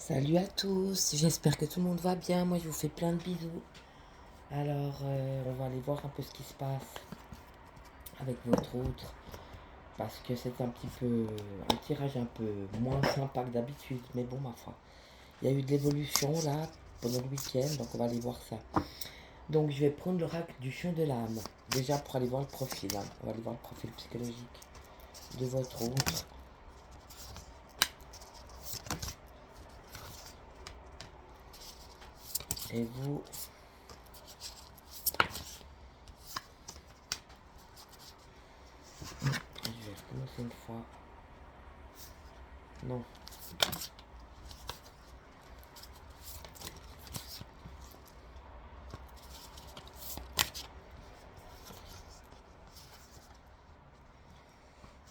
Salut à tous, j'espère que tout le monde va bien. Moi, je vous fais plein de bisous. Alors, on va aller voir un peu ce qui se passe avec votre autre. Parce que c'est un petit peu un tirage un peu moins sympa que d'habitude. Mais bon, ma foi. Il y a eu de l'évolution là pendant le week-end, donc on va aller voir ça. Donc, je vais prendre l'oracle du chien de l'âme. Déjà pour aller voir le profil. Hein. On va aller voir le profil psychologique de votre autre. Et vous, je vais recommencer une fois. Non.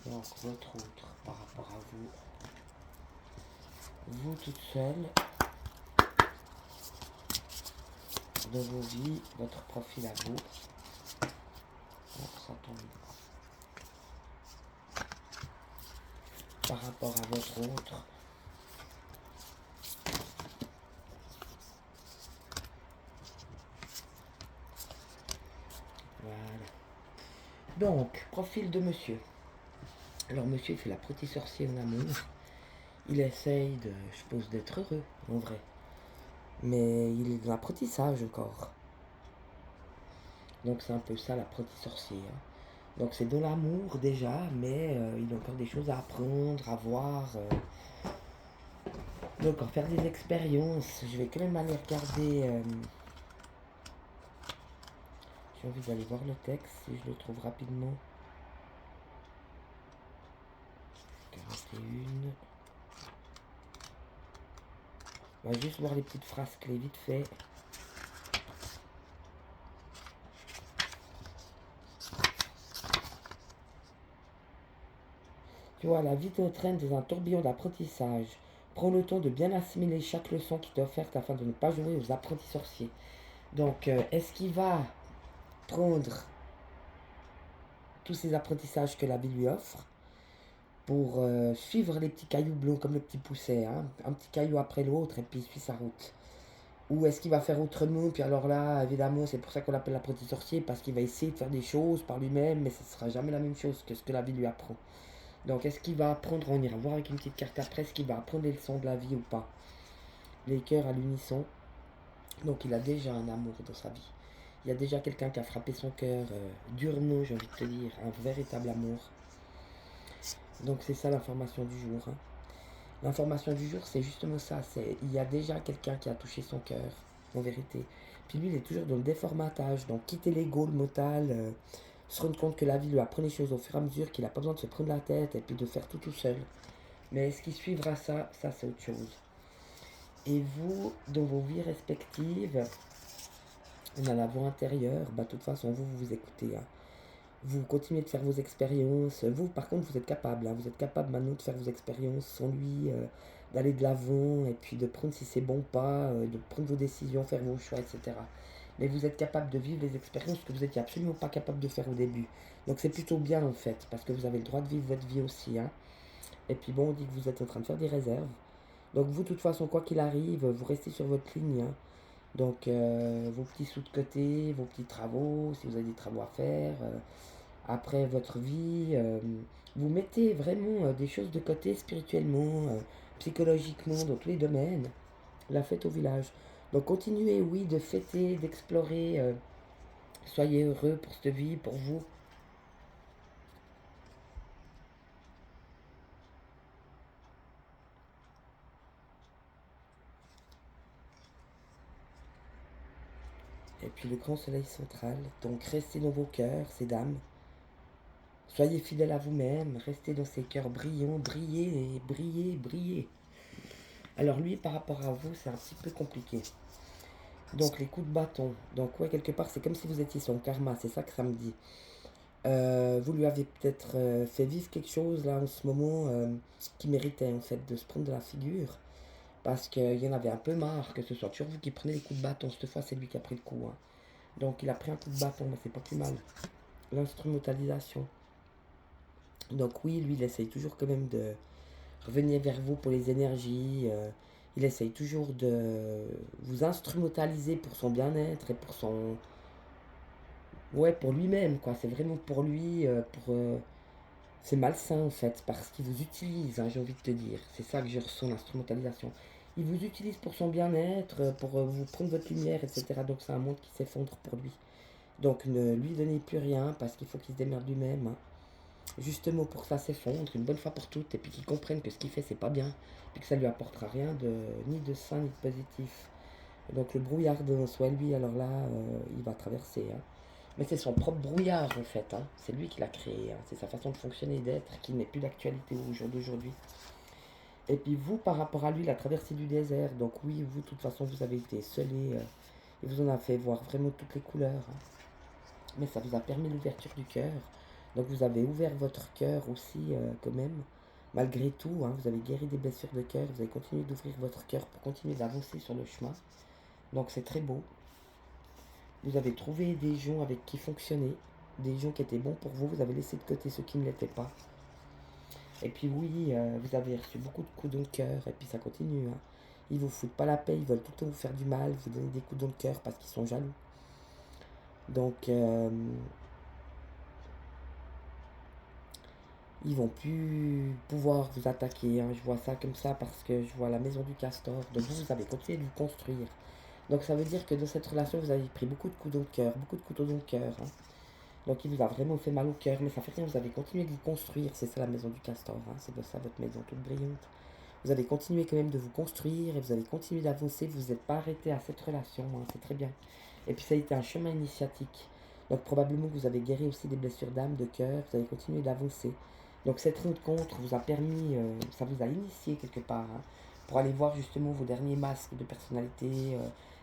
Donc, votre autre par rapport à vous. Vous toute seule, de vos vies, votre profil à vous. Oh, ça tombe. Par rapport à votre autre. Voilà. Donc, profil de monsieur. Alors, monsieur, il fait l'apprenti sorcier en amour. Il essaye de, je suppose, d'être heureux, en vrai. Mais il est dans l'apprentissage encore. Donc, c'est un peu ça, l'apprenti sorcier. Hein. Donc, c'est de l'amour déjà, mais il a encore des choses à apprendre, à voir. Donc, en faire des expériences. Je vais quand même aller regarder. J'ai envie d'aller voir le texte si je le trouve rapidement. 41. On va juste voir les petites phrases clés vite fait. Tu vois, la vie t'entraîne dans un tourbillon d'apprentissage. Prends le temps de bien assimiler chaque leçon qui t'est offerte afin de ne pas jouer aux apprentis sorciers. Donc, est-ce qu'il va prendre tous ces apprentissages que la vie lui offre pour suivre les petits cailloux bleus comme le petit pousset, hein, un petit caillou après l'autre et puis il suit sa route? Ou est-ce qu'il va faire autrement? Puis alors là, évidemment, c'est pour ça qu'on l'appelle l'apprenti sorcier, parce qu'il va essayer de faire des choses par lui-même, mais ce ne sera jamais la même chose que ce que la vie lui apprend. Donc, est-ce qu'il va apprendre? On ira voir avec une petite carte après, est-ce qu'il va apprendre les leçons de la vie ou pas? Les cœurs à l'unisson. Donc, il a déjà un amour dans sa vie. Il y a déjà quelqu'un qui a frappé son cœur durement, j'ai envie de te dire, un véritable amour. Donc, c'est ça l'information du jour. Hein. L'information du jour, c'est justement ça. C'est il y a déjà quelqu'un qui a touché son cœur, en vérité. Puis lui, il est toujours dans le déformatage. Donc, quitter l'ego, le mental, se rendre compte que la vie lui apprend les choses au fur et à mesure, qu'il n'a pas besoin de se prendre la tête et puis de faire tout seul. Mais est-ce qu'il suivra ça? Ça, c'est autre chose. Et vous, dans vos vies respectives, on a la voix intérieure. Bah, de toute façon, vous écoutez. Hein. Vous continuez de faire vos expériences. Vous, par contre, vous êtes capable. Hein. Vous êtes capable maintenant de faire vos expériences sans lui, d'aller de l'avant et puis de prendre si c'est bon ou pas, de prendre vos décisions, faire vos choix, etc. Mais vous êtes capable de vivre les expériences que vous n'étiez absolument pas capable de faire au début. Donc c'est plutôt bien en fait, parce que vous avez le droit de vivre votre vie aussi. Hein. Et puis bon, on dit que vous êtes en train de faire des réserves. Donc vous, de toute façon, quoi qu'il arrive, vous restez sur votre ligne. Hein. Donc vos petits sous de côté, vos petits travaux, si vous avez des travaux à faire. Après votre vie, vous mettez vraiment des choses de côté spirituellement, psychologiquement, dans tous les domaines. La fête au village. Donc continuez, oui, de fêter, d'explorer. Soyez heureux pour cette vie, pour vous. Et puis le grand soleil central. Donc restez dans vos cœurs, ces dames. Soyez fidèles à vous-même, restez dans ces cœurs brillants, brillez, brillez, brillez. Alors lui, par rapport à vous, c'est un petit peu compliqué. Donc les coups de bâton. Donc ouais, quelque part, c'est comme si vous étiez son karma, c'est ça que ça me dit. Vous lui avez peut-être fait vivre quelque chose là en ce moment qui méritait en fait de se prendre de la figure. Parce qu'il y en avait un peu marre que ce soit toujours vous qui prenez les coups de bâton. Cette fois, c'est lui qui a pris le coup. Hein. Donc il a pris un coup de bâton, mais c'est pas plus mal. L'instrumentalisation. Donc oui, lui, il essaye toujours quand même de revenir vers vous pour les énergies. Il essaye toujours de vous instrumentaliser pour son bien-être et pour son... Ouais, pour lui-même, quoi. C'est vraiment pour lui, c'est malsain, en fait, parce qu'il vous utilise, hein, j'ai envie de te dire. C'est ça que je ressens, l'instrumentalisation. Il vous utilise pour son bien-être, pour vous prendre votre lumière, etc. Donc c'est un monde qui s'effondre pour lui. Donc ne lui donnez plus rien, parce qu'il faut qu'il se démerde lui-même, hein. Justement pour que ça s'effondre, une bonne fois pour toutes, et puis qu'il comprenne que ce qu'il fait, c'est pas bien, puis que ça lui apportera rien de ni de sain ni de positif. Donc le brouillard de soi, lui, alors là, il va traverser, hein. Mais c'est son propre brouillard en fait, hein. C'est lui qui l'a créé, hein. C'est sa façon de fonctionner et d'être qui n'est plus d'actualité au jour d'aujourd'hui. Et puis vous, par rapport à lui, la traversée du désert, donc oui, vous, de toute façon, vous avez été scellé, il vous en a fait voir vraiment toutes les couleurs, hein. Mais ça vous a permis l'ouverture du cœur. Donc vous avez ouvert votre cœur aussi quand même. Malgré tout, hein, vous avez guéri des blessures de cœur, vous avez continué d'ouvrir votre cœur pour continuer d'avancer sur le chemin. Donc c'est très beau. Vous avez trouvé des gens avec qui fonctionner, des gens qui étaient bons pour vous, vous avez laissé de côté ceux qui ne l'étaient pas. Et puis oui, vous avez reçu beaucoup de coups dans le cœur, et puis ça continue, hein. Ils vous foutent pas la paix, ils veulent tout le temps vous faire du mal, vous donner des coups dans le cœur parce qu'ils sont jaloux. Donc ils vont plus pouvoir vous attaquer, hein. Je vois ça comme ça parce que je vois la maison du castor. Donc vous avez continué de vous construire. Donc ça veut dire que dans cette relation, vous avez pris beaucoup de coups dans le cœur, beaucoup de couteaux dans le cœur, hein. Donc il vous a vraiment fait mal au cœur, mais ça fait rien, vous avez continué de vous construire. C'est ça la maison du castor, hein. C'est de ça votre maison toute brillante. Vous avez continué quand même de vous construire et vous avez continué d'avancer. Vous n'êtes pas arrêté à cette relation, hein. C'est très bien. Et puis ça a été un chemin initiatique. Donc probablement que vous avez guéri aussi des blessures d'âme, de cœur. Vous avez continué d'avancer. Donc cette rencontre vous a permis, ça vous a initié quelque part, hein, pour aller voir justement vos derniers masques de personnalité,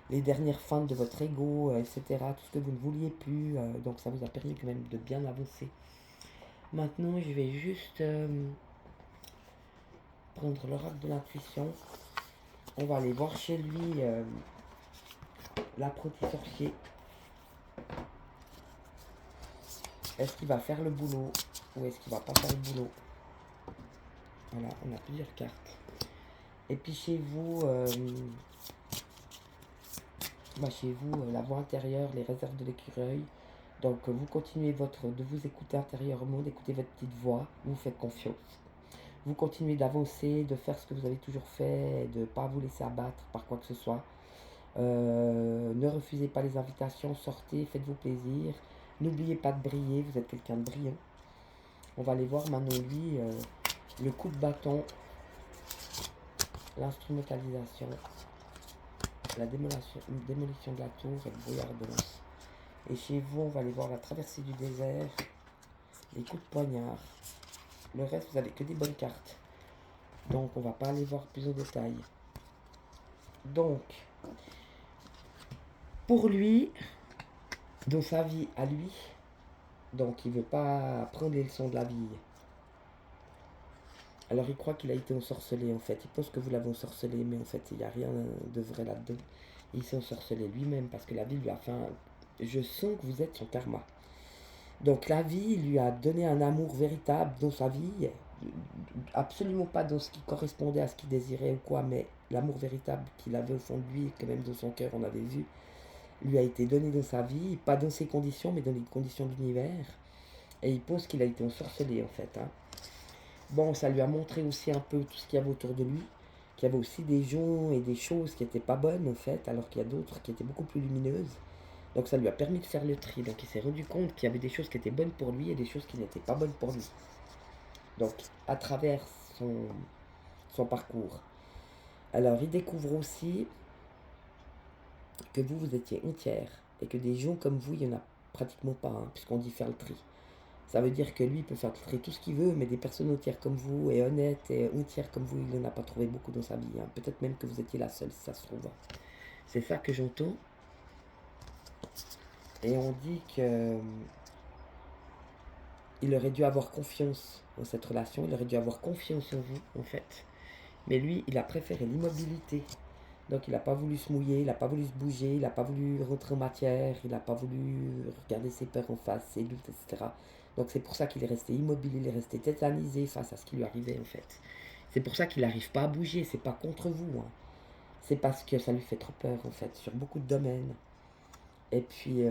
les dernières feintes de votre ego, etc. Tout ce que vous ne vouliez plus. Donc ça vous a permis quand même de bien avancer. Maintenant, je vais juste prendre l'oracle de l'intuition. On va aller voir chez lui l'apprenti sorcier. Est-ce qu'il va faire le boulot ou est-ce qu'il va pas faire le boulot? Voilà, on a plusieurs cartes. Et puis chez vous, la voix intérieure, les réserves de l'écureuil. Donc vous continuez de vous écouter intérieurement, d'écouter votre petite voix, vous faites confiance. Vous continuez d'avancer, de faire ce que vous avez toujours fait, de ne pas vous laisser abattre par quoi que ce soit. Ne refusez pas les invitations, sortez, faites-vous plaisir. N'oubliez pas de briller, vous êtes quelqu'un de brillant. On va aller voir maintenant lui, le coup de bâton, l'instrumentalisation, la démolition de la tour et le brouillardance. Et chez vous, on va aller voir la traversée du désert, les coups de poignard. Le reste, vous avez que des bonnes cartes. Donc, on va pas aller voir plus en détail. Donc, pour lui, dans sa vie à lui, donc il veut pas prendre les leçons de la vie. Alors il croit qu'il a été ensorcelé en fait. Il pense que vous l'avez ensorcelé, mais en fait il n'y a rien de vrai là-dedans. Il s'est ensorcelé lui-même parce que la vie lui a fait un... Je sens que vous êtes son karma. Donc la vie lui a donné un amour véritable dans sa vie. Absolument pas dans ce qui correspondait à ce qu'il désirait ou quoi, mais l'amour véritable qu'il avait au fond de lui, quand même dans son cœur, on avait vu, lui a été donné dans sa vie, pas dans ses conditions, mais dans les conditions de l'univers. Et il pense qu'il a été ensorcelé en fait, hein. Bon, ça lui a montré aussi un peu tout ce qu'il y avait autour de lui, qu'il y avait aussi des gens et des choses qui n'étaient pas bonnes en fait, alors qu'il y a d'autres qui étaient beaucoup plus lumineuses. Donc ça lui a permis de faire le tri. Donc il s'est rendu compte qu'il y avait des choses qui étaient bonnes pour lui et des choses qui n'étaient pas bonnes pour lui. Donc à travers son parcours. Alors il découvre aussi que vous étiez entière et que des gens comme vous, il n'y en a pratiquement pas, hein, puisqu'on dit faire le tri. Ça veut dire que lui, il peut faire tout ce qu'il veut, mais des personnes entières comme vous, et honnêtes, et entières comme vous, il n'en a pas trouvé beaucoup dans sa vie, hein. Peut-être même que vous étiez la seule, si ça se trouve. C'est ça que j'entends. Et on dit que il aurait dû avoir confiance dans cette relation, il aurait dû avoir confiance en vous, en fait. Mais lui, il a préféré l'immobilité. Donc il n'a pas voulu se mouiller, il n'a pas voulu se bouger, il n'a pas voulu rentrer en matière, il n'a pas voulu regarder ses peurs en face, ses doutes, etc. Donc c'est pour ça qu'il est resté immobile, il est resté tétanisé face à ce qui lui arrivait en fait. C'est pour ça qu'il n'arrive pas à bouger, c'est pas contre vous, hein. c'est parce que ça lui fait trop peur, en fait, sur beaucoup de domaines. Et puis,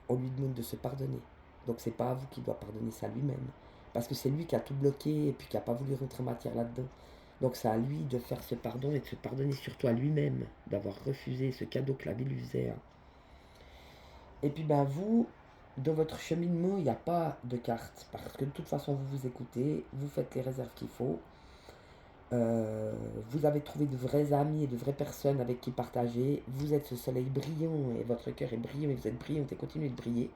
on lui demande de se pardonner. Donc, c'est pas à vous qui doit pardonner, c'est à lui-même. Parce que c'est lui qui a tout bloqué et puis qui n'a pas voulu rentrer en matière là-dedans. Donc, c'est à lui de faire ce pardon et de se pardonner surtout à lui-même, d'avoir refusé ce cadeau que la vie lui faisait, hein. Et puis, ben, vous, dans votre cheminement, il n'y a pas de carte. Parce que de toute façon, vous vous écoutez, vous faites les réserves qu'il faut. Euh, vous avez trouvé de vrais amis et de vraies personnes avec qui partager. Vous êtes ce soleil brillant et votre cœur est brillant et vous êtes brillant et continuez de briller.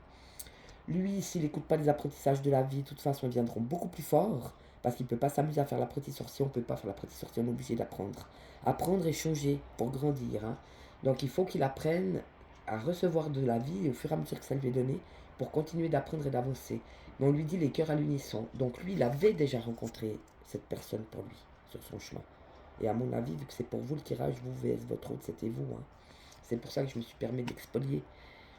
Lui, s'il n'écoute pas les apprentissages de la vie, de toute façon, ils viendront beaucoup plus forts parce qu'il ne peut pas s'amuser à faire l'apprenti sorcier. On ne peut pas faire l'apprenti sorcier, on est obligé d'apprendre. Apprendre et changer pour grandir, hein. Donc il faut qu'il apprenne à recevoir de la vie au fur et à mesure que ça lui est donné pour continuer d'apprendre et d'avancer. Mais on lui dit les cœurs à l'unisson. Donc lui, il avait déjà rencontré cette personne pour lui sur son chemin. Et à mon avis, vu que c'est pour vous le tirage, vous vs votre autre, c'était vous, hein. C'est pour ça que je me suis permis d'expolier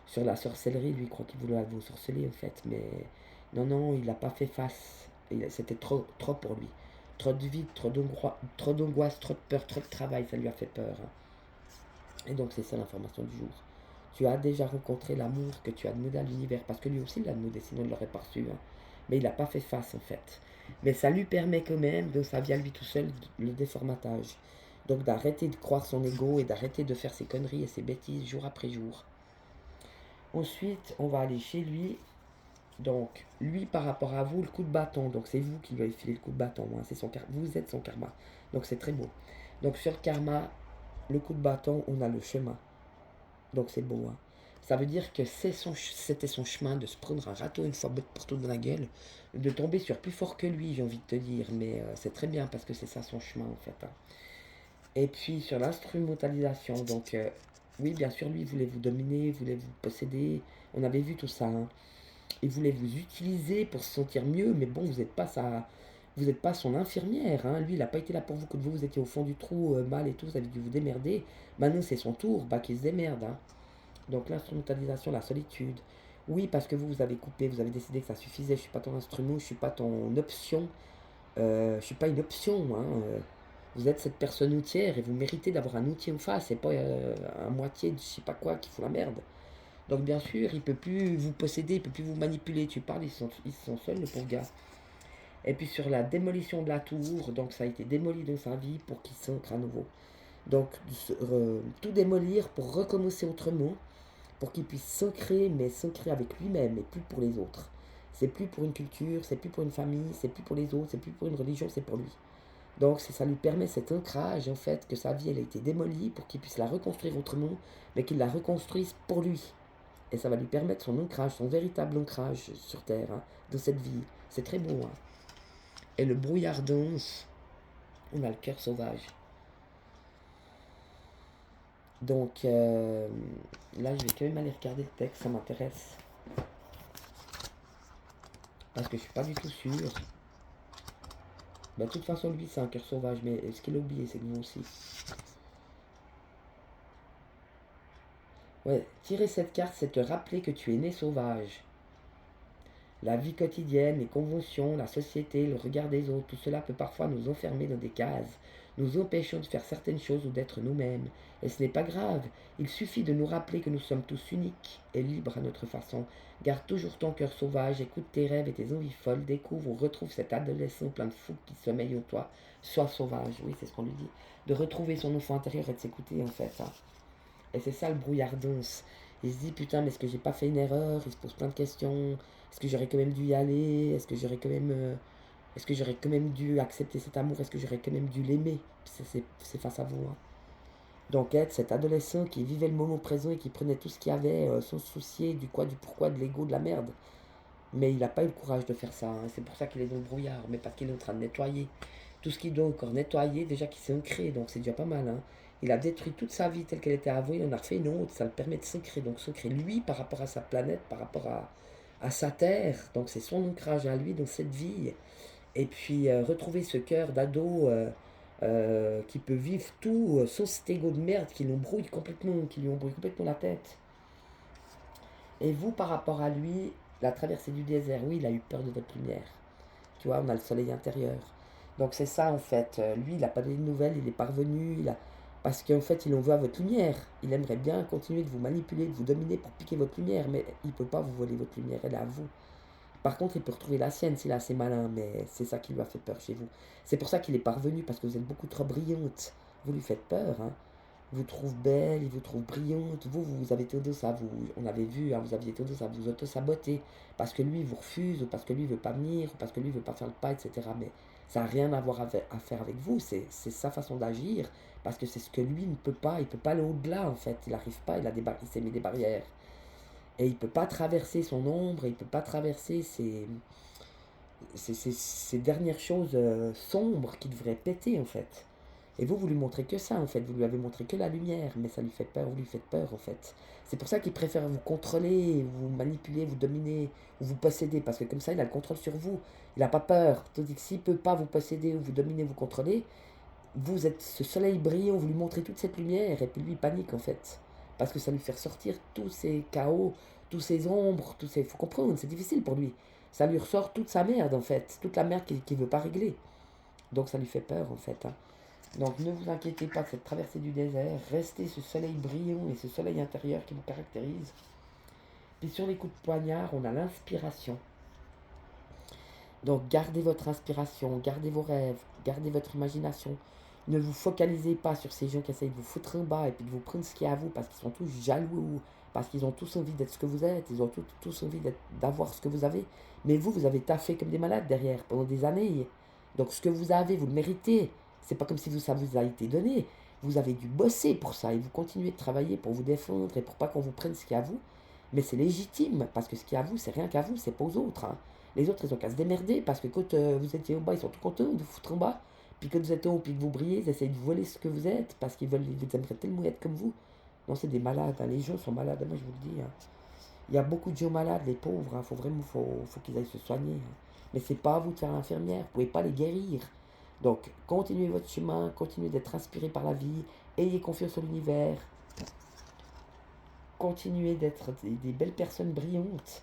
sur la sorcellerie. Lui, il croit qu'il voulait vous sorceler, en fait. Mais non, non, il n'a pas fait face. C'était trop, trop pour lui. Trop de vide, trop d'angoisse, trop de peur, trop de travail, ça lui a fait peur, hein. Et donc, c'est ça l'information du jour. Tu as déjà rencontré l'amour que tu as demandé à l'univers, parce que lui aussi l'a demandé, sinon il ne l'aurait pas reçu, hein. Mais il n'a pas fait face, en fait. Mais ça lui permet quand même, donc ça vient lui tout seul, le déformatage. Donc d'arrêter de croire son ego et d'arrêter de faire ses conneries et ses bêtises jour après jour. Ensuite, on va aller chez lui. Donc, lui, par rapport à vous, le coup de bâton. Donc, c'est vous qui lui avez filé le coup de bâton, hein. C'est son vous êtes son karma. Donc, c'est très beau. Donc, sur le karma, le coup de bâton, on a le chemin. Donc, c'est beau, hein. Ça veut dire que c'était son chemin de se prendre un râteau une fois pour tout dans la gueule, de tomber sur plus fort que lui, j'ai envie de te dire. Mais c'est très bien parce que c'est ça son chemin, en fait, hein. Et puis, sur l'instrumentalisation, donc, oui, bien sûr, lui, il voulait vous dominer, il voulait vous posséder. On avait vu tout ça, hein. Il voulait vous utiliser pour se sentir mieux, mais bon, vous n'êtes pas son infirmière, hein. Lui, il n'a pas été là pour vous quand vous étiez au fond du trou, mal et tout, vous avez dû vous démerder. Maintenant, c'est son tour, bah, qu'il se démerde, hein. Donc, l'instrumentalisation, la solitude. Oui, parce que vous avez coupé, vous avez décidé que ça suffisait. Je suis pas ton instrument, je suis pas ton option. Je suis pas une option, hein. Vous êtes cette personne outière et vous méritez d'avoir un outil en face et pas un moitié de je sais pas quoi qui fout la merde. Donc bien sûr, il peut plus vous posséder, il peut plus vous manipuler. Tu parles, ils sont seuls, le pauvre gars. Et puis sur la démolition de la tour, donc ça a été démoli dans sa vie pour qu'il s'ancre à nouveau. Donc tout démolir pour recommencer autrement, pour qu'il puisse s'ancrer, mais s'ancrer avec lui-même et plus pour les autres. C'est plus pour une culture, c'est plus pour une famille, c'est plus pour les autres, c'est plus pour une religion, c'est pour lui. Donc ça lui permet cet ancrage, en fait, que sa vie elle a été démolie pour qu'il puisse la reconstruire autrement, mais qu'il la reconstruise pour lui. Et ça va lui permettre son ancrage, son véritable ancrage sur Terre, hein, de cette vie. C'est très beau, hein. Et le brouillard dense, on a le cœur sauvage. Donc là, je vais quand même aller regarder le texte, ça m'intéresse. Parce que je suis pas du tout sûr. Bah, de toute façon, lui, c'est un cœur sauvage, mais ce qu'il a oublié, c'est que vous aussi. Ouais, tirer cette carte, c'est te rappeler que tu es né sauvage. La vie quotidienne, les conventions, la société, le regard des autres, tout cela peut parfois nous enfermer dans des cases, nous empêchant de faire certaines choses ou d'être nous-mêmes. Et ce n'est pas grave, il suffit de nous rappeler que nous sommes tous uniques et libres à notre façon. Garde toujours ton cœur sauvage, écoute tes rêves et tes envies folles, découvre ou retrouve cet adolescent plein de fougue qui sommeille en toi. Sois sauvage, oui, c'est ce qu'on lui dit. De retrouver son enfant intérieur et de s'écouter, en fait, hein. Et c'est ça le brouillard dense. Il se dit putain, mais est-ce que j'ai pas fait une erreur? Il se pose plein de questions. Est-ce que j'aurais quand même dû y aller? Est-ce que j'aurais quand même dû accepter cet amour? Est-ce que j'aurais quand même dû l'aimer? C'est face à vous, hein. Donc être cet adolescent qui vivait le moment présent et qui prenait tout ce qu'il y avait sans se soucier du quoi, du pourquoi, de l'ego, de la merde. Mais il n'a pas eu le courage de faire ça, hein. C'est pour ça qu'il est dans le brouillard, mais parce qu'il est en train de nettoyer. Tout ce qu'il doit encore nettoyer, déjà qu'il s'est ancré, donc c'est déjà pas mal, hein. Il a détruit toute sa vie telle qu'elle était avant, il en a refait une autre, ça le permet de s'ancrer. Donc s'ancrer lui par rapport à sa planète, par rapport à sa terre, donc c'est son ancrage à lui dans cette vie. Et puis retrouver ce cœur d'ado qui peut vivre tout sans cet ego de merde qui l'embrouille complètement, qui lui embrouille complètement la tête. Et vous, par rapport à lui, la traversée du désert, oui, il a eu peur de votre lumière. Tu vois, on a le soleil intérieur. Donc c'est ça en fait. Lui, il n'a pas donné de nouvelles, il est parvenu, il a Parce qu'en fait, il en veut à votre lumière. Il aimerait bien continuer de vous manipuler, de vous dominer pour piquer votre lumière, mais il ne peut pas vous voler votre lumière, elle est à vous. Par contre, il peut retrouver la sienne s'il est assez malin, mais c'est ça qui lui a fait peur chez vous. C'est pour ça qu'il est parvenu, parce que vous êtes beaucoup trop brillante. Vous lui faites peur, hein. Il vous trouve belle, il vous trouve brillante. Vous avez tendance à vous, on avait vu, hein, vous aviez tendance à vous auto-saboter. Parce que lui, il vous refuse, ou parce que lui, il veut pas venir, ou parce que lui, il veut pas faire le pas, etc. Mais ça n'a rien à voir à faire avec vous, c'est sa façon d'agir. Parce que c'est ce que lui ne peut pas, il peut pas aller au-delà, en fait. Il n'arrive pas, il s'est mis des barrières. Et il peut pas traverser son ombre, il peut pas traverser ces dernières choses sombres qui devraient péter, en fait. Et vous lui montrez que ça, en fait. Vous lui avez montré que la lumière, mais ça lui fait peur, vous lui faites peur, en fait. C'est pour ça qu'il préfère vous contrôler, vous manipuler, vous dominer, ou vous posséder, parce que comme ça, il a le contrôle sur vous. Il n'a pas peur. Tandis que s'il ne peut pas vous posséder, ou vous dominer, vous contrôler, vous êtes ce soleil brillant, vous lui montrez toute cette lumière, et puis lui, il panique, en fait. Parce que ça lui fait ressortir tous ces chaos, tous ces ombres, tous ces... Faut comprendre, c'est difficile pour lui. Ça lui ressort toute sa merde, en fait. Toute la merde qu'il ne veut pas régler. Donc ça lui fait peur, en fait, hein. Donc ne vous inquiétez pas de cette traversée du désert, restez ce soleil brillant et ce soleil intérieur qui vous caractérise. Puis sur les coups de poignard, on a l'inspiration. Donc gardez votre inspiration, gardez vos rêves, gardez votre imagination. Ne vous focalisez pas sur ces gens qui essayent de vous foutre en bas et puis de vous prendre ce qui est à vous parce qu'ils sont tous jaloux, parce qu'ils ont tous envie d'être ce que vous êtes, ils ont tous envie d'avoir ce que vous avez. Mais vous avez taffé comme des malades derrière pendant des années. Donc ce que vous avez, vous le méritez. C'est pas comme si ça vous a été donné. Vous avez dû bosser pour ça et vous continuez de travailler pour vous défendre et pour pas qu'on vous prenne ce qui est à vous. Mais c'est légitime parce que ce qui est à vous, c'est rien qu'à vous, c'est pas aux autres, hein. Les autres, ils ont qu'à se démerder parce que quand vous étiez au bas, ils sont tout contents de vous foutre en bas. Puis quand vous êtes en haut, puis que vous brillez, ils essayent de voler ce que vous êtes parce qu'ils vous aimeraient tellement être comme vous. Non, c'est des malades, hein. Les gens sont malades, moi je vous le dis, hein. Il y a beaucoup de gens malades, les pauvres, hein. Faut qu'ils aillent se soigner, hein. Mais c'est pas à vous de faire infirmière, vous pouvez pas les guérir. Donc, continuez votre chemin, continuez d'être inspiré par la vie, ayez confiance en l'univers, continuez d'être des belles personnes brillantes.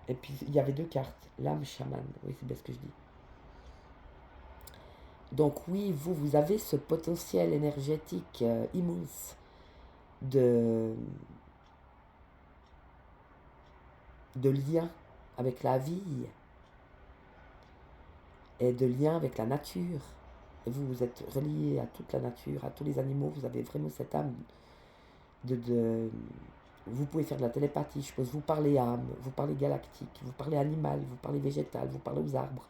Et puis, il y avait deux cartes, l'âme chamane, oui, c'est bien ce que je dis. Donc oui, vous avez ce potentiel énergétique immense de, de lien avec la vie et de lien avec la nature. Et vous êtes relié à toute la nature, à tous les animaux, vous avez vraiment cette âme de... Vous pouvez faire de la télépathie, je pense, vous parlez âme, vous parlez galactique, vous parlez animal, vous parlez végétal, vous parlez aux arbres.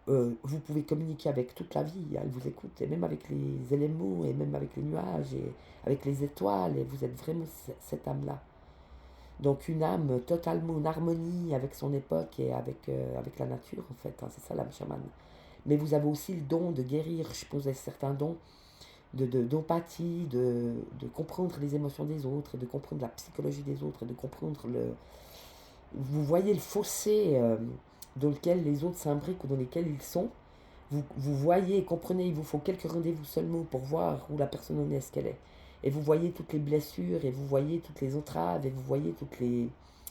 Vous pouvez communiquer avec toute la vie, elle vous écoute, et même avec les éléments, et même avec les nuages, et avec les étoiles, et vous êtes vraiment cette âme-là. Donc une âme totalement en harmonie avec son époque et avec la nature, en fait, hein, c'est ça l'âme chamane. Mais vous avez aussi le don de guérir, je pense, certains dons d'empathie, de comprendre les émotions des autres, et de comprendre la psychologie des autres, et de comprendre vous voyez le fossé dans lequel les autres s'imbriquent ou dans lesquels ils sont. Vous voyez, comprenez, il vous faut quelques rendez-vous seulement pour voir où la personne en est, ce qu'elle est. Et vous voyez toutes les blessures, et vous voyez toutes les entraves, et vous voyez toutes les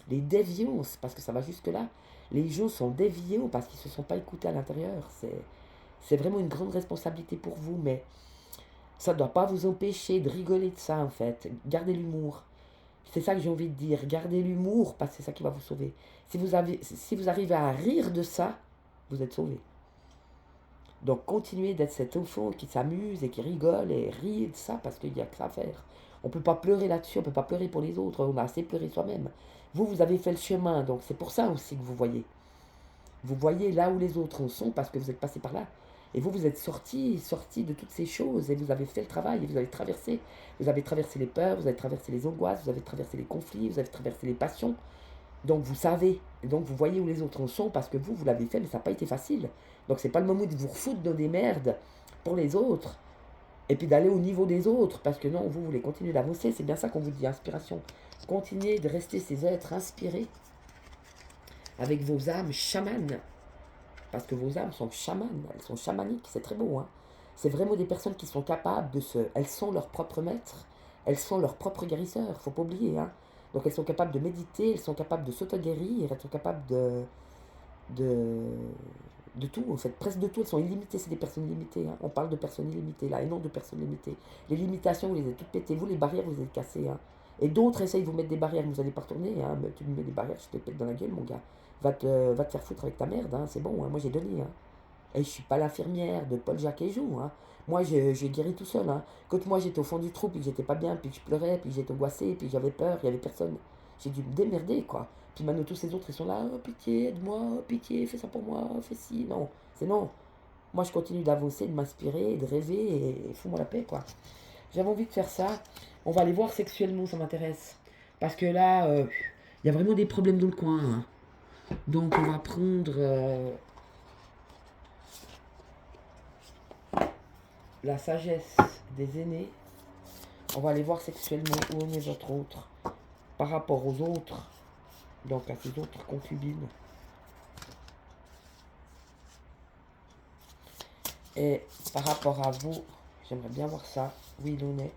déviances, parce que ça va jusque-là. Les gens sont déviants parce qu'ils ne se sont pas écoutés à l'intérieur. C'est vraiment une grande responsabilité pour vous, mais ça ne doit pas vous empêcher de rigoler de ça, en fait. Gardez l'humour. C'est ça que j'ai envie de dire. Gardez l'humour, parce que c'est ça qui va vous sauver. Si vous arrivez à rire de ça, vous êtes sauvé. Donc continuez d'être cet enfant qui s'amuse et qui rigole et rit de ça, parce qu'il n'y a que ça à faire. On ne peut pas pleurer là-dessus, on ne peut pas pleurer pour les autres, on a assez pleuré soi-même. Vous avez fait le chemin, donc c'est pour ça aussi que vous voyez. Vous voyez là où les autres en sont, parce que vous êtes passé par là. Et vous êtes sorti de toutes ces choses, et vous avez fait le travail, et vous avez traversé. Vous avez traversé les peurs, vous avez traversé les angoisses, vous avez traversé les conflits, vous avez traversé les passions. Donc vous savez, et donc vous voyez où les autres en sont, parce que vous l'avez fait, mais ça n'a pas été facile. Donc c'est pas le moment de vous refoutre dans des merdes pour les autres, et puis d'aller au niveau des autres, parce que non, vous voulez continuer d'avancer, c'est bien ça qu'on vous dit, inspiration. Continuez de rester ces êtres inspirés avec vos âmes chamanes. Parce que vos âmes sont chamanes, elles sont chamaniques, c'est très beau, hein. C'est vraiment des personnes qui sont capables de se... Elles sont leurs propres maîtres, elles sont leurs propres guérisseurs, faut pas oublier, hein. Donc elles sont capables de méditer, elles sont capables de s'auto-guérir, elles sont capables de De tout, en fait, presque de tout, elles sont illimitées, c'est des personnes limitées. Hein. On parle de personnes illimitées là, et non de personnes limitées. Les limitations, vous les avez toutes pétées. Vous, les barrières, vous les avez cassées. Hein. Et d'autres essayent de vous mettre des barrières, vous n'allez pas retourner. Hein. Mais tu me mets des barrières, je te pète dans la gueule, mon gars. Va te faire foutre avec ta merde, hein. C'est bon, hein. Moi j'ai donné. Hein. Et je suis pas l'infirmière de Paul Jacques et Joux. Hein. Moi, j'ai guéri tout seul. Hein. Quand moi j'étais au fond du trou, puis que j'étais pas bien, puis que je pleurais, puis que j'étais angoissé, puis que j'avais peur, il y avait personne. J'ai dû me démerder, quoi. Puis maintenant, tous ces autres, ils sont là, oh, pitié, aide-moi, oh, pitié, fais ça pour moi, fais ci. Non, c'est non. Moi, je continue d'avancer, de m'inspirer, de rêver, et fous-moi la paix, quoi. J'avais envie de faire ça. On va aller voir sexuellement, ça m'intéresse. Parce que là, il y a vraiment des problèmes dans le coin. Hein. Donc, on va prendre la sagesse des aînés. On va aller voir sexuellement où on est votre autre par rapport aux autres, donc à ses autres concubines. Et par rapport à vous, j'aimerais bien voir ça, où il en est.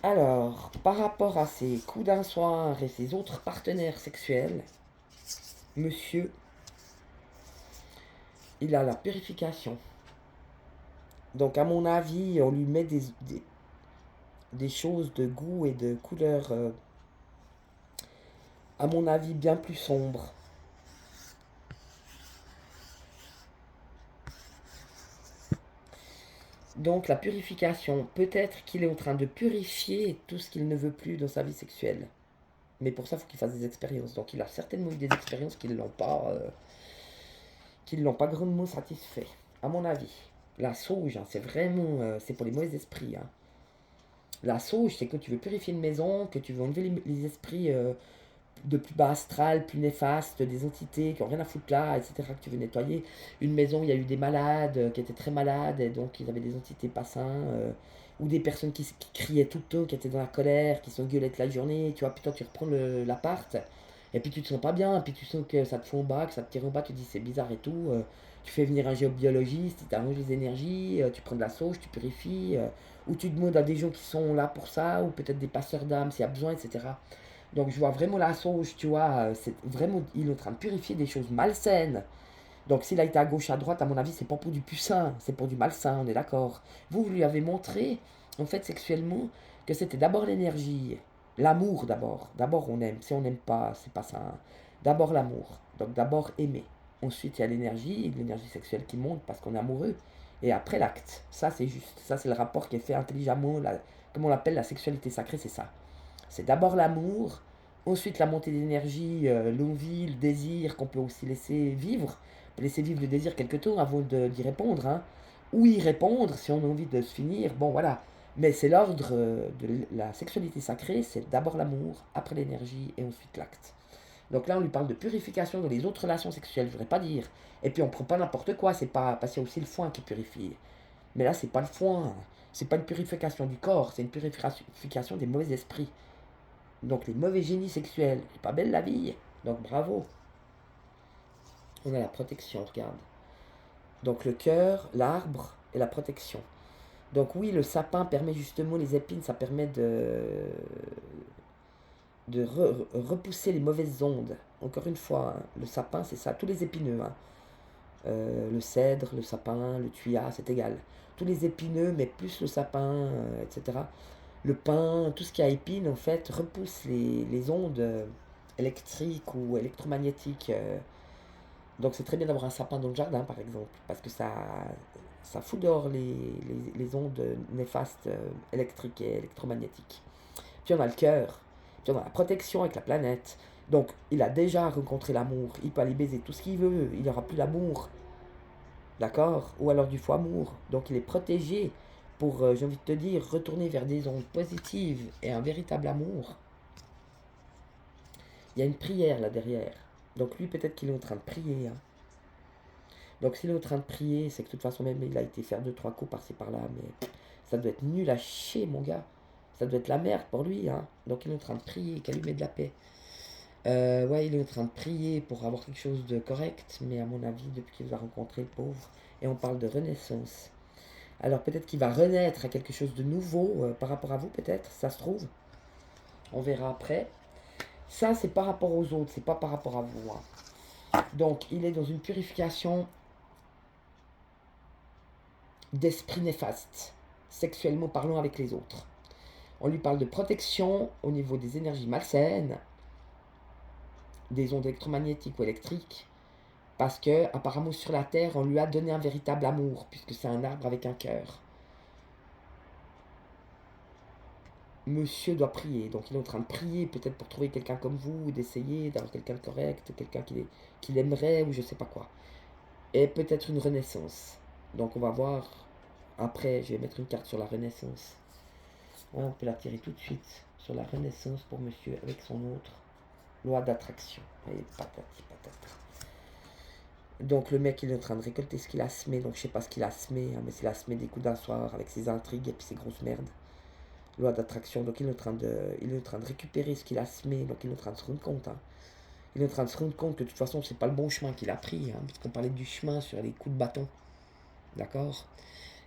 Alors, par rapport à ses coups d'un soir et ses autres partenaires sexuels, monsieur, il a la purification. Donc, à mon avis, on lui met des choses de goût et de couleur, à mon avis, bien plus sombres. Donc, la purification, peut-être qu'il est en train de purifier tout ce qu'il ne veut plus dans sa vie sexuelle. Mais pour ça, il faut qu'il fasse des expériences. Donc, il a certainement eu des expériences qui ne l'ont pas grandement satisfait, à mon avis. La sauge, hein, c'est vraiment, c'est pour les mauvais esprits. Hein. La sauge, c'est que tu veux purifier une maison, que tu veux enlever les esprits de plus bas astral, plus néfastes, des entités qui n'ont rien à foutre là, etc., que tu veux nettoyer. Une maison où il y a eu des malades qui étaient très malades, et donc ils avaient des entités pas sains, ou des personnes qui criaient tout le temps, qui étaient dans la colère, qui sont gueulettes la journée, tu vois, putain, tu reprends l'appart, et puis tu te sens pas bien, puis tu sens que ça te fout en bas, que ça te tire en bas, tu te dis c'est bizarre et tout, tu fais venir un géobiologiste, il t'arrange les énergies, tu prends de la sauge, tu purifies, ou tu demandes à des gens qui sont là pour ça, ou peut-être des passeurs d'âme s'il y a besoin, etc. Donc je vois vraiment la sauge, tu vois, c'est vraiment, il est en train de purifier des choses malsaines. Donc s'il a été à gauche, à droite, à mon avis, c'est pas pour du pucein, c'est pour du malsain, on est d'accord. Vous lui avez montré, en fait, sexuellement, que c'était d'abord l'énergie, l'amour d'abord. D'abord on aime, si on n'aime pas, c'est pas ça. Hein. D'abord l'amour, donc d'abord aimer. Ensuite il y a l'énergie sexuelle qui monte parce qu'on est amoureux. Et après l'acte, ça c'est juste, ça c'est le rapport qui est fait intelligemment, comme on l'appelle la sexualité sacrée, c'est ça. C'est d'abord l'amour, ensuite la montée d'énergie, l'envie, le désir qu'on peut aussi laisser vivre. On peut laisser vivre le désir quelque temps avant d'y répondre. Hein. Ou y répondre si on a envie de se finir. Bon, voilà. Mais c'est l'ordre de la sexualité sacrée, c'est d'abord l'amour, après l'énergie et ensuite l'acte. Donc là, on lui parle de purification dans les autres relations sexuelles, je voudrais pas dire. Et puis on prend pas n'importe quoi, c'est pas parce qu'il y a aussi le foin qui purifie. Mais là, c'est pas le foin, c'est pas une purification du corps, c'est une purification des mauvais esprits. Donc les mauvais génies sexuels. C'est pas belle la vie. Donc bravo. On a la protection, regarde. Donc le cœur, l'arbre et la protection. Donc oui, le sapin permet justement, les épines, ça permet de repousser les mauvaises ondes. Encore une fois, hein, le sapin, c'est ça. Tous les épineux, hein. Le cèdre, le sapin, le thuya, c'est égal. Tous les épineux, mais plus le sapin, etc. Le pin, tout ce qui a épines, en fait, repousse les ondes électriques ou électromagnétiques. Donc c'est très bien d'avoir un sapin dans le jardin, par exemple, parce que ça fout dehors les ondes néfastes électriques et électromagnétiques. Puis on a le cœur, puis on a la protection avec la planète. Donc il a déjà rencontré l'amour, il peut aller baiser tout ce qu'il veut, il n'y aura plus l'amour, d'accord? Ou alors du faux amour. Donc il est protégé pour, j'ai envie de te dire, retourner vers des ondes positives et un véritable amour. Il y a une prière là derrière. Donc lui, peut-être qu'il est en train de prier. Hein. Donc s'il est en train de prier, c'est que de toute façon même il a été faire deux, trois coups par-ci par-là. Mais ça doit être nul à chier, mon gars. Ça doit être la merde pour lui. Hein. Donc il est en train de prier, qu'elle lui met de la paix. Ouais, il est en train de prier pour avoir quelque chose de correct. Mais à mon avis, depuis qu'il nous a rencontré, le pauvre. Et on parle de renaissance. Alors peut-être qu'il va renaître à quelque chose de nouveau par rapport à vous, peut-être, ça se trouve. On verra après. Ça, c'est par rapport aux autres, c'est pas par rapport à vous. Donc, il est dans une purification d'esprit néfaste, sexuellement parlant avec les autres. On lui parle de protection au niveau des énergies malsaines, des ondes électromagnétiques ou électriques, parce que apparemment sur la Terre, on lui a donné un véritable amour, puisque c'est un arbre avec un cœur. Monsieur doit prier, donc il est en train de prier peut-être pour trouver quelqu'un comme vous, d'essayer d'avoir quelqu'un de correct, quelqu'un qu'il aimerait ou je sais pas quoi. Et peut-être une renaissance. Donc on va voir, après je vais mettre une carte sur la renaissance. On peut la tirer tout de suite sur la renaissance pour monsieur avec son autre loi d'attraction. Et patati patata. Donc le mec il est en train de récolter ce qu'il a semé, donc je sais pas ce qu'il a semé, mais s'il a semé des coups d'un soir avec ses intrigues et puis ses grosses merdes. Loi d'attraction, donc il est en train de récupérer ce qu'il a semé, donc il est en train de se rendre compte. Il est en train de se rendre compte que de toute façon c'est pas le bon chemin qu'il a pris, puisqu'on parlait du chemin sur les coups de bâton. D'accord.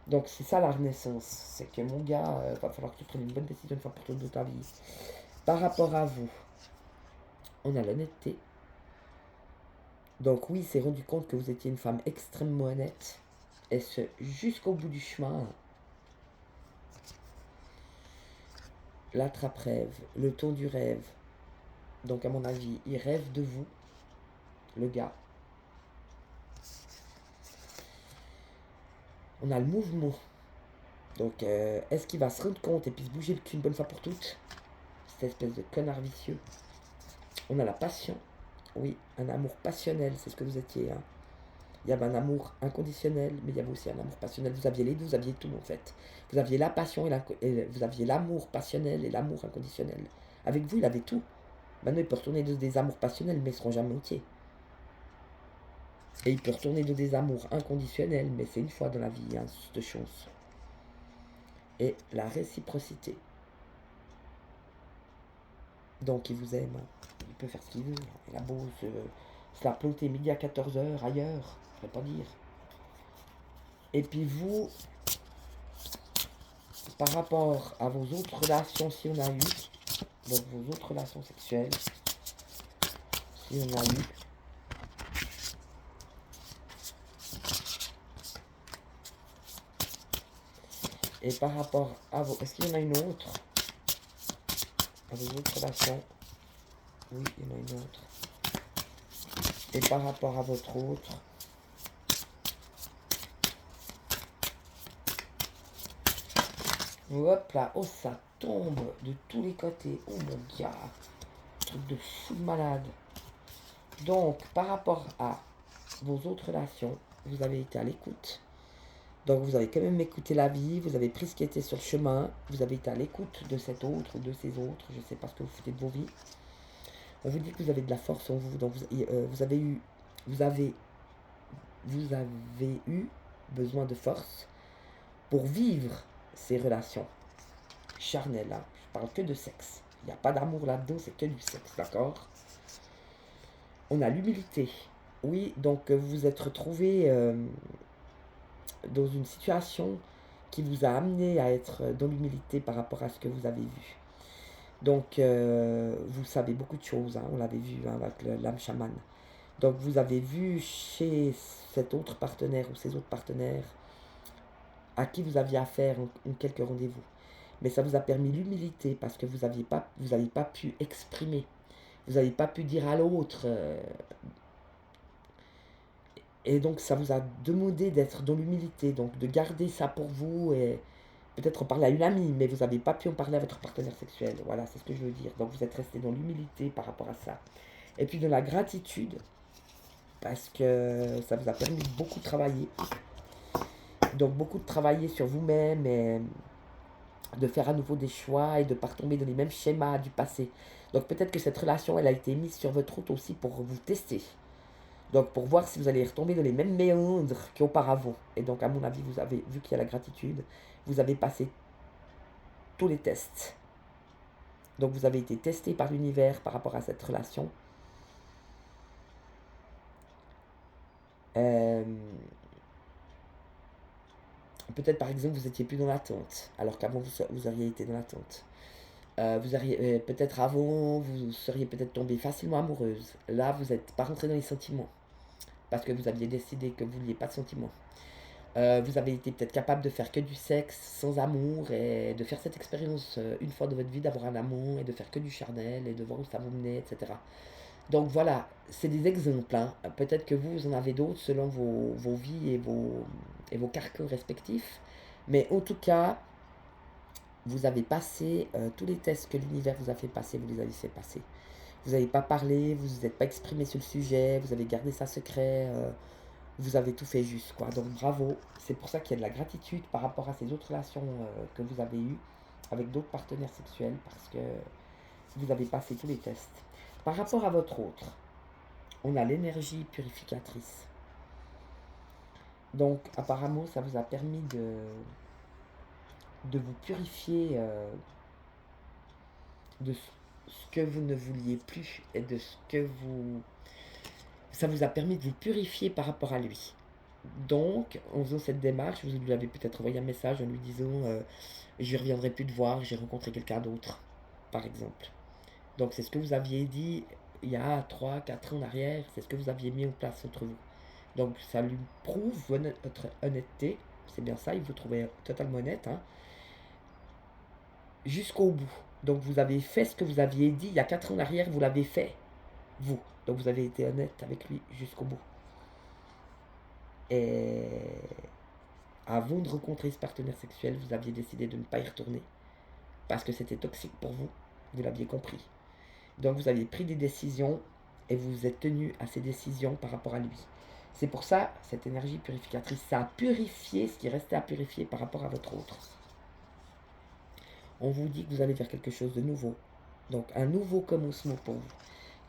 Donc c'est ça la renaissance, c'est que mon gars, va falloir que tu prennes une bonne décision une fois pour toutes de ta vie. Par rapport à vous, on a l'honnêteté. Donc oui, il s'est rendu compte que vous étiez une femme extrêmement honnête, et ce jusqu'au bout du chemin. L'attrape-rêve, le ton du rêve. Donc à mon avis, il rêve de vous, le gars. On a le mouvement. Donc est-ce qu'il va se rendre compte et puis se bouger le cul une bonne fois pour toutes? Cette espèce de connard vicieux. On a la passion. Oui, un amour passionnel, c'est ce que vous étiez. Il y avait un amour inconditionnel, mais il y avait aussi un amour passionnel. Vous aviez les deux, vous aviez tout en fait. Vous aviez la passion et vous aviez l'amour passionnel et l'amour inconditionnel. Avec vous, il avait tout. Maintenant, il peut retourner dans des amours passionnels, mais ils ne seront jamais entiers. Et il peut retourner dans des amours inconditionnels, mais c'est une fois dans la vie, de chance. Et la réciprocité. Donc, il vous aime. Il peut faire ce qu'il veut. Il a beau se la planter midi à 14h ailleurs, je ne vais pas dire. Et puis vous, par rapport à vos autres relations, si on a eu, donc vos autres relations sexuelles, si on a eu, et par rapport à vos, est-ce qu'il y en a une autre, à vos autres relations, oui, il y en a une autre, et par rapport à votre autre, hop là, oh ça tombe de tous les côtés, oh mon gars, truc de fou de malade. Donc par rapport à vos autres relations, vous avez été à l'écoute. Donc vous avez quand même écouté la vie, vous avez pris ce qui était sur le chemin, vous avez été à l'écoute de cet autre ou de ces autres, je ne sais pas ce que vous foutez de vos vies. On vous dit que vous avez de la force en vous, donc vous avez eu besoin de force pour vivre ces relations charnelles. Je parle que de sexe. Il n'y a pas d'amour là-dedans, c'est que du sexe, d'accord? On a l'humilité. Oui, donc vous vous êtes retrouvé dans une situation qui vous a amené à être dans l'humilité par rapport à ce que vous avez vu. Donc, vous savez beaucoup de choses, on l'avait vu avec l'âme chamane. Donc, vous avez vu chez cet autre partenaire ou ces autres partenaires à qui vous aviez affaire en quelques rendez-vous. Mais ça vous a permis l'humilité parce que vous n'aviez pas pu exprimer. Vous n'avez pas pu dire à l'autre. Et donc, ça vous a demandé d'être dans l'humilité, donc de garder ça pour vous et peut-être en parler à une amie, mais vous n'avez pas pu en parler à votre partenaire sexuel. Voilà, c'est ce que je veux dire. Donc, vous êtes resté dans l'humilité par rapport à ça. Et puis, de la gratitude, parce que ça vous a permis de beaucoup travailler. Donc, beaucoup de travailler sur vous-même et de faire à nouveau des choix et de ne pas retomber dans les mêmes schémas du passé. Donc, peut-être que cette relation, elle a été mise sur votre route aussi pour vous tester. Donc, pour voir si vous allez retomber dans les mêmes méandres qu'auparavant. Et donc, à mon avis, vous avez vu qu'il y a la gratitude. Vous avez passé tous les tests. Donc, vous avez été testé par l'univers par rapport à cette relation. Peut-être par exemple vous étiez plus dans l'attente, alors qu'avant vous auriez été dans l'attente. Peut-être avant, vous seriez peut-être tombée facilement amoureuse. Là, vous n'êtes pas rentré dans les sentiments, parce que vous aviez décidé que vous vouliez pas de sentiments. Vous avez été peut-être capable de faire que du sexe sans amour et de faire cette expérience une fois de votre vie, d'avoir un amour et de faire que du charnel et de voir où ça vous menait, etc. Donc voilà, c'est des exemples, hein. Peut-être que vous en avez d'autres selon vos vies et vos caractères respectifs. Mais en tout cas, vous avez passé tous les tests que l'univers vous a fait passer, vous les avez fait passer. Vous n'avez pas parlé, vous ne vous êtes pas exprimé sur le sujet, vous avez gardé ça secret, vous avez tout fait juste, quoi. Donc bravo, c'est pour ça qu'il y a de la gratitude par rapport à ces autres relations que vous avez eues avec d'autres partenaires sexuels, parce que vous avez passé tous les tests. Par rapport à votre autre, on a l'énergie purificatrice. Donc apparemment, ça vous a permis de vous purifier de ce que vous ne vouliez plus et de ce que vous... Ça vous a permis de vous purifier par rapport à lui. Donc, en faisant cette démarche, vous lui avez peut-être envoyé un message en lui disant je ne reviendrai plus te voir, j'ai rencontré quelqu'un d'autre, par exemple. Donc, c'est ce que vous aviez dit il y a 3 4 ans en arrière, c'est ce que vous aviez mis en place entre vous. Donc, ça lui prouve votre honnêteté, c'est bien ça, il vous trouvait totalement honnête, hein, jusqu'au bout. Donc, vous avez fait ce que vous aviez dit il y a 4 ans en arrière, vous l'avez fait, vous. Donc, vous avez été honnête avec lui jusqu'au bout. Et avant de rencontrer ce partenaire sexuel, vous aviez décidé de ne pas y retourner parce que c'était toxique pour vous. Vous l'aviez compris. Donc vous aviez pris des décisions et vous vous êtes tenu à ces décisions par rapport à lui. C'est pour ça, cette énergie purificatrice, ça a purifié ce qui restait à purifier par rapport à votre autre. On vous dit que vous allez faire quelque chose de nouveau. Donc un nouveau commencement pour vous.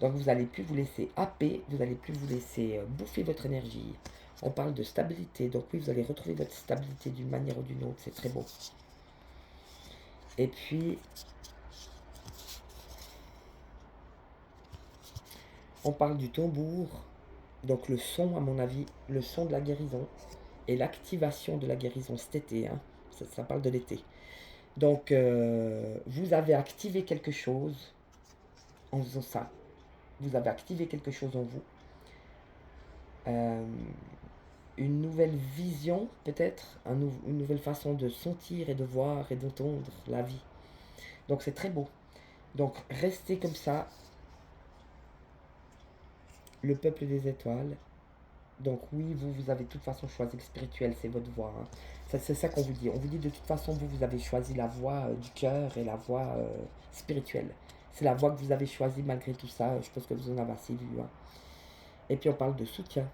Donc vous n'allez plus vous laisser happer, vous n'allez plus vous laisser bouffer votre énergie. On parle de stabilité, donc oui, vous allez retrouver votre stabilité d'une manière ou d'une autre, c'est très beau. Et puis, on parle du tambour, donc le son, à mon avis, le son de la guérison et l'activation de la guérison cet été, hein. Ça parle de l'été. Donc, vous avez activé quelque chose en faisant ça. Vous avez activé quelque chose en vous. Euh, une nouvelle vision, peut-être, une nouvelle façon de sentir et de voir et d'entendre la vie. Donc, c'est très beau. Donc, restez comme ça, le peuple des étoiles. Donc oui, vous avez de toute façon choisi le spirituel, c'est votre voie, hein. C'est ça qu'on vous dit. On vous dit de toute façon, vous avez choisi la voie du cœur et la voie spirituelle. C'est la voie que vous avez choisie malgré tout ça. Je pense que vous en avez assez vu, hein. Et puis on parle de soutien.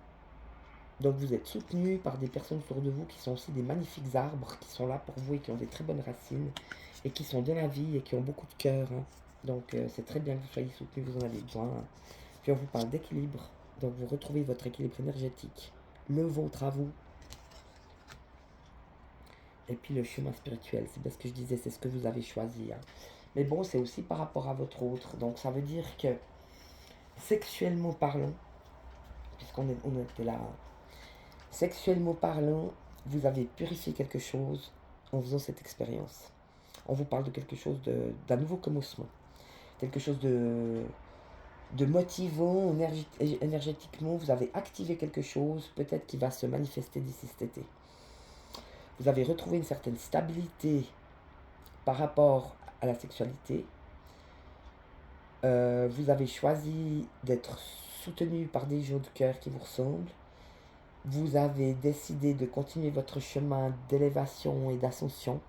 Donc vous êtes soutenu par des personnes autour de vous qui sont aussi des magnifiques arbres, qui sont là pour vous et qui ont des très bonnes racines, et qui sont dans la vie et qui ont beaucoup de cœur, hein. Donc c'est très bien que vous soyez soutenu, vous en avez besoin, hein. Puis on vous parle d'équilibre. Donc vous retrouvez votre équilibre énergétique, le vôtre à vous. Et puis le chemin spirituel, c'est bien ce que je disais, c'est ce que vous avez choisi, hein. Mais bon, c'est aussi par rapport à votre autre. Donc ça veut dire que, sexuellement parlant, on était là, hein, sexuellement parlant, vous avez purifié quelque chose en faisant cette expérience. On vous parle de quelque chose d'un nouveau commencement. Quelque chose de motivant, énergétiquement, vous avez activé quelque chose, peut-être qui va se manifester d'ici cet été. Vous avez retrouvé une certaine stabilité par rapport à la sexualité. Vous avez choisi d'être soutenu par des gens de cœur qui vous ressemblent. Vous avez décidé de continuer votre chemin d'élévation et d'ascension,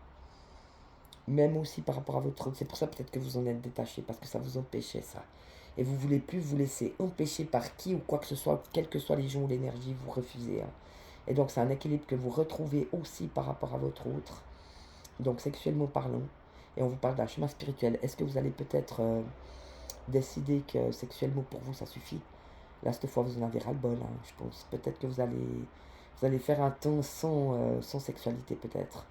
même aussi par rapport à votre autre. C'est pour ça peut-être que vous en êtes détaché, parce que ça vous empêchait ça. Et vous ne voulez plus vous laisser empêcher par qui ou quoi que ce soit, quels que soient les gens ou l'énergie, vous refusez, hein. Et donc c'est un équilibre que vous retrouvez aussi par rapport à votre autre. Donc sexuellement parlant. Et on vous parle d'un chemin spirituel. Est-ce que vous allez peut-être décider que sexuellement pour vous ça suffit? Là cette fois vous en avez ras-le-bol, hein, je pense. Peut-être que vous allez faire un temps sans sexualité peut-être.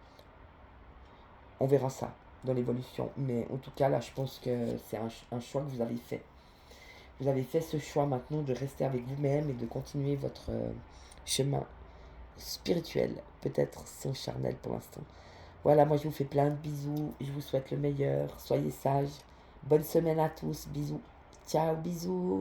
On verra ça dans l'évolution. Mais en tout cas là je pense que c'est un choix que vous avez fait. Vous avez fait ce choix maintenant de rester avec vous-même et de continuer votre chemin spirituel, peut-être sont charnels pour l'instant. Voilà, moi je vous fais plein de bisous, je vous souhaite le meilleur, soyez sages, bonne semaine à tous, bisous, ciao, bisous.